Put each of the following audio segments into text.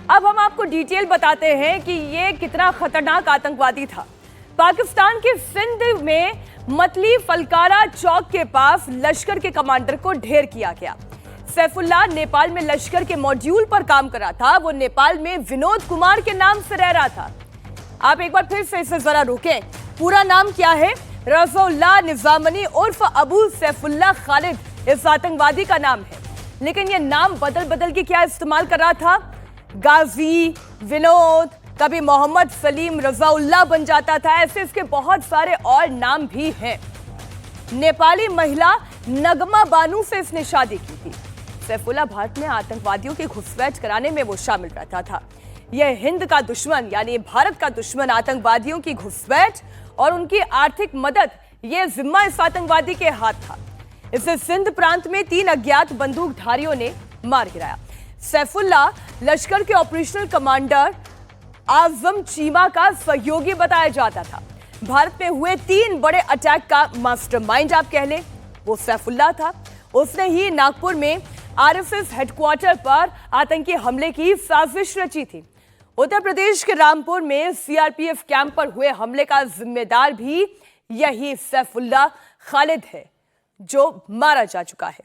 अब हम आपको डिटेल बताते हैं कि ये कितना खतरनाक आतंकवादी था। पाकिस्तान के सिंध में मतली फलकारा चौक के पास लश्कर के कमांडर को ढेर किया गया। सैफुल्लाह नेपाल में लश्कर के मॉड्यूल पर काम कर रहा था। वो नेपाल में विनोद कुमार के नाम से रह रहा था। आप एक बार फिर से इसे जरा रोकें, पूरा नाम क्या है? रज़ाउल्लाह निज़ामनी उर्फ अबू सैफुल्लाह खालिद इस आतंकवादी का नाम है, लेकिन ये नाम बदल बदल के क्या इस्तेमाल कर रहा था? गाजी, विनोद, कभी मोहम्मद सलीम रज़ाउल्लाह बन जाता था। ऐसे इसके बहुत सारे और नाम भी हैं। नेपाली महिला नगमा बानू से इसने शादी की थी। सैफुल्लाह भारत में आतंकवादियों की घुसपैठ कराने में वो शामिल रहता था। यह हिंद का दुश्मन यानी भारत का दुश्मन आतंकवादियों की घुसपैठ और उनकी आर्थिक मदद, यह जिम्मा इस आतंकवादी के हाथ था। इसे सिंध प्रांत में 3 अज्ञात बंदूकधारियों ने मार गिराया। सैफुल्लाह लश्कर के ऑपरेशनल कमांडर आजम चीमा का सहयोगी बताया जाता था। भारत में हुए 3 बड़े अटैक का मास्टरमाइंड आप कह लें, वो सैफुल्लाह था। उसने ही नागपुर में आरएसएस हेडक्वार्टर पर आतंकी हमले की साजिश रची थी। उत्तर प्रदेश के रामपुर में सीआरपीएफ कैंप पर हुए हमले का जिम्मेदार भी यही सैफुल्लाह खालिद है, जो मारा जा चुका है।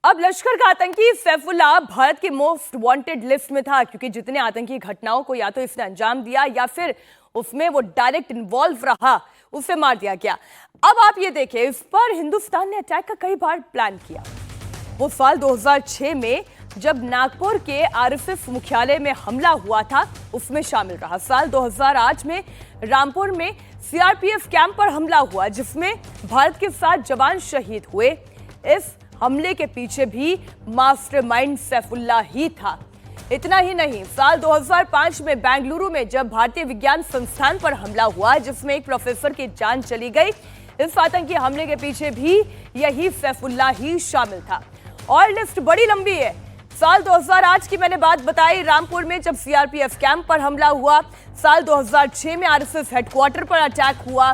अब लश्कर का आतंकी सैफुल्लाह भारत की मोस्ट वांटेड लिस्ट में था, क्योंकि जितने आतंकी घटनाओं को या तो इसने अंजाम दिया या फिर उसमें वो डायरेक्ट इन्वॉल्व रहा, उसे मार दिया गया। अब आप ये देखें, इस पर हिंदुस्तान ने अटैक का कई बार प्लान किया। वो साल 2006 में जब नागपुर के आरएसएस मुख्यालय में हमला हुआ था, उसमें शामिल रहा। साल 2008 में रामपुर में सीआरपीएफ कैंप पर हमला हुआ, जिसमें भारत के 7 जवान शहीद हुए। इस हमले के पीछे भी मास्टरमाइंड सैफुल्लाह ही था। इतना ही नहीं, साल 2005 में बेंगलुरु में जब भारतीय विज्ञान संस्थान पर हमला हुआ, जिसमें एक प्रोफेसर की जान चली गई, इस आतंकी हमले के पीछे भी यही सैफुल्लाह ही शामिल था। और लिस्ट बड़ी लंबी है। साल 2008 की मैंने बात बताई, रामपुर में जब सीआरपीएफ कैंप पर हमला हुआ। साल 2006 में आरएसएस हेडक्वार्टर पर अटैक हुआ।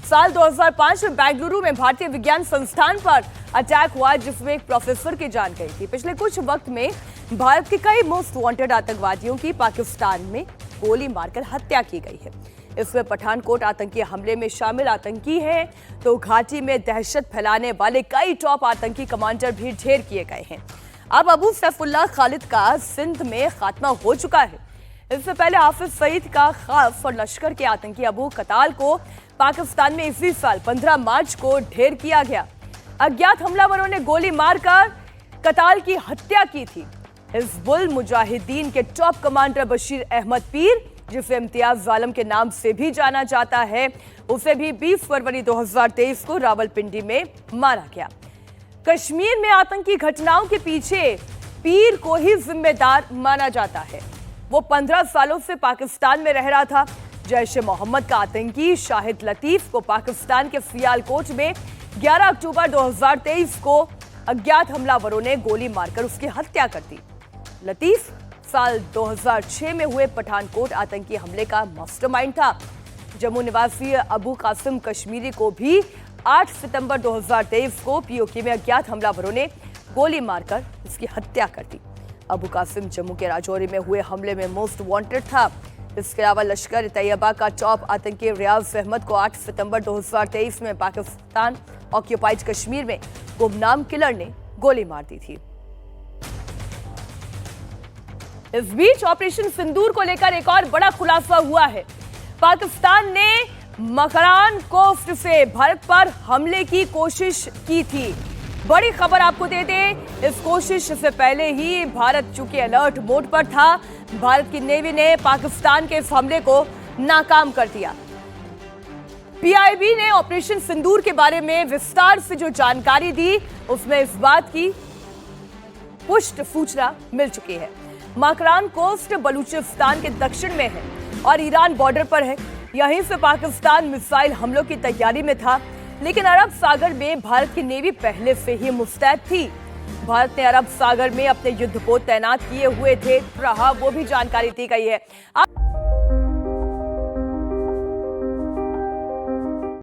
साल 2005 में बेंगलुरु में भारतीय विज्ञान संस्थान पर अटैक हुआ, जिसमें एक प्रोफेसर की जान गई थी। पिछले कुछ वक्त में भारत के कई मोस्ट वांटेड आतंकवादियों की पाकिस्तान में गोली मारकर हत्या की गई है। इसमें पठानकोट आतंकी हमले में शामिल आतंकी हैं, तो घाटी में दहशत फैलाने वाले कई टॉप आतंकी कमांडर भी ढेर किए गए हैं। अब अबू सैफुल्लाह खालिद का सिंध में खात्मा हो चुका है। इससे पहले हाफिज सईद का खास और लश्कर के आतंकी अबू कताल को पाकिस्तान में इसी साल 15 मार्च को ढेर किया गया। अज्ञात हमलावरों ने गोली मारकर कताल की हत्या की थी। हिजबुल मुजाहिदीन के टॉप कमांडर बशीर अहमद पीर, जिसे इम्तियाज जालिम के नाम से भी जाना जाता है, उसे भी 20 फरवरी 2023 को रावलपिंडी में मारा गया। कश्मीर में आतंकी घटनाओं के पीछे पीर को ही जिम्मेदार माना जाता है। वो 15 सालों से पाकिस्तान में रह रहा था। जैश ए मोहम्मद का आतंकी शाहिद लतीफ को पाकिस्तान के सियालकोट में 11 अक्टूबर 2023 को अज्ञात हमलावरों ने गोली मारकर उसकी हत्या कर दी। लतीफ साल 2006 में हुए पठानकोट आतंकी हमले का मास्टरमाइंड था। जम्मू निवासी अबू कासिम कश्मीरी को भी 8 सितंबर 2023 को पीओके में अज्ञात हमलावरों ने गोली मारकर उसकी हत्या कर दी। अबू कासिम जम्मू के राजौरी में हुए हमले में मोस्ट वांटेड था। इसके अलावा लश्कर तैयबा का टॉप आतंकी रियाज अहमद को 8 सितंबर 2023 में पाकिस्तान ऑक्यूपाइड कश्मीर में गुमनाम किलर ने गोली मार दी थी। इस बीच ऑपरेशन सिंदूर को लेकर एक और बड़ा खुलासा हुआ है। पाकिस्तान ने मकरान कोस्ट से भारत पर हमले की कोशिश की थी। बड़ी खबर आपको दे दें, इस कोशिश से पहले ही भारत चूंकि अलर्ट मोड पर था, भारत की नेवी ने पाकिस्तान के इस हमले को नाकाम कर दिया। पीआईबी ने ऑपरेशन सिंदूर के बारे में विस्तार से जो जानकारी दी, उसमें इस बात की पुष्ट सूचना मिल चुकी है। मकरान कोस्ट बलूचिस्तान के दक्षिण में है और ईरान बॉर्डर पर है। यहीं से पाकिस्तान मिसाइल हमलों की तैयारी में था, लेकिन अरब सागर में भारत की नेवी पहले से ही मुस्तैद थी। भारत ने अरब सागर में अपने युद्धपोत तैनात किए हुए थे, वो भी जानकारी दी गई है।